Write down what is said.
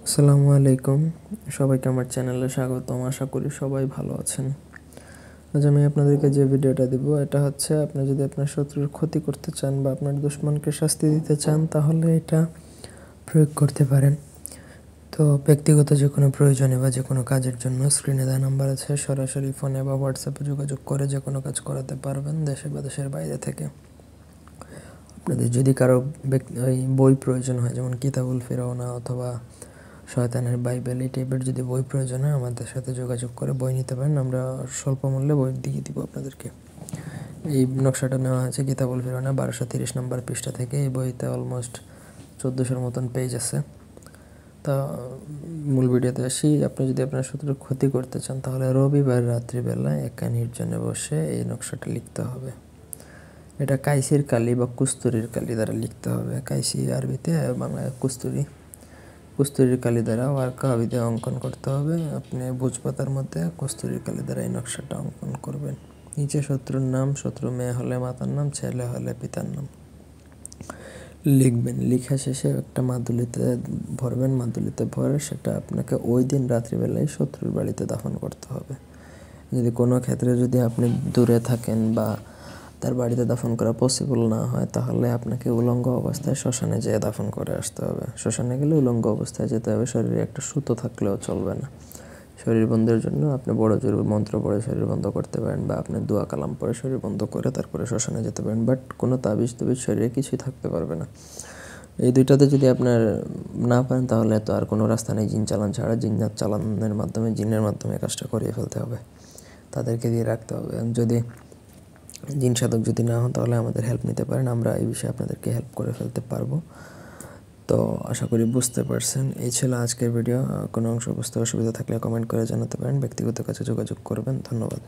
আসসালামু আলাইকুম, সবাইকে আমার চ্যানেলে স্বাগতম। আশা করি সবাই ভালো আছেন। আজ আমি আপনাদেরকে যে ভিডিওটা দিব এটা হচ্ছে, আপনি যদি আপনার শত্রুর ক্ষতি করতে চান বা আপনার দুশমনকে শাস্তি দিতে চান তাহলে এটা প্রয়োগ করতে পারেন। তো ব্যক্তিগত যে কোনো প্রয়োজনে বা যে কোনো কাজের জন্য স্ক্রিনে দেওয়া নাম্বার আছে, সরাসরি ফোনে বা হোয়াটসঅ্যাপে যোগাযোগ করে যে কোনো কাজ করাতে পারবেন দেশে বা দেশের বাইরে থেকে। আপনাদের যদি কারো বই প্রয়োজন হয়, যেমন কিতাবুল ফিরাউনা অথবা শয়তানের বাইবেল, এই টাইপের যদি বই প্রয়োজন হয় আমাদের সাথে যোগাযোগ করে বই নিতে পারেন। আমরা স্বল্প মূল্যে বই দিয়ে দিব আপনাদেরকে। এই নকশাটা নেওয়া হয়েছে কিতাবুল ফিরাউনা 1230 নম্বর পৃষ্ঠা থেকে। এই বইতে অলমোস্ট 1400-র মতন পেজ আছে। তা মূল ভিডিওতে আসি। আপনি যদি আপনার শত্রুর ক্ষতি করতে চান তাহলে রবিবার রাত্রিবেলায় একা নির্জনে বসে এই নকশাটা লিখতে হবে। এটা কাইসির কালি বা কুস্তুরির কালি দ্বারা লিখতে হবে। কাইসি আরবিতে, বাংলায় কুস্তুরি। কস্তুরীর কালি দ্বারা ওয়ার্কা আবিতে অঙ্কন করতে হবে। আপনি ভোজপাতার মধ্যে কস্তুরীর কালি দ্বারা এই নকশাটা অঙ্কন করবেন। নিচে শত্রুর নাম, শত্রু মেয়ে হলে মাতার নাম, ছেলে হলে পিতার নাম লিখবেন। লেখা শেষে একটা মাদুলিতে ভরবেন। মাদুলিতে ভরে সেটা আপনাকে ওই দিন রাত্রিবেলায় শত্রুর বাড়িতে দাফন করতে হবে। যদি কোনো ক্ষেত্রে যদি আপনি দূরে থাকেন বা তার বাড়িতে দাফন করা পসিবল না হয় তাহলে আপনাকে উলঙ্গ অবস্থায় শ্মশানে যেয়ে দাফন করে আসতে হবে। শ্মশানে গেলে উলঙ্গ অবস্থায় যেতে হবে, শরীরে একটা সুতো থাকলেও চলবে না। শরীর বন্ধের জন্য আপনি বড় জোর মন্ত্র পড়ে শরীর বন্ধ করতে পারেন বা আপনি দোয়া কালাম পড়ে শরীর বন্ধ করে তারপরে শ্মশানে যেতে পারেন, বাট কোনো তাবিজ শরীরে কিছুই থাকতে পারবে না। এই দুইটাতে যদি আপনার না পারেন তাহলে তো আর কোনো রাস্তা নেই, জিন চালান ছাড়া। জিন্নাত চালানের মাধ্যমে, জিনের মাধ্যমে কাজটা করিয়ে ফেলতে হবে, তাদেরকে দিয়ে রাখতে হবে। যদি জিন সাধক যদি না হন তাহলে আমাদের হেল্প নিতে পারেন, আমরা এই বিষয়ে আপনাদেরকে হেল্প করে ফেলতে পারবো। তো আশা করি বুঝতে পারছেন। এই ছিল আজকের ভিডিও। কোনো অংশ বুঝতে অসুবিধা থাকলে কমেন্ট করে জানাতে পারেন, ব্যক্তিগত কাছে যোগাযোগ করবেন। ধন্যবাদ।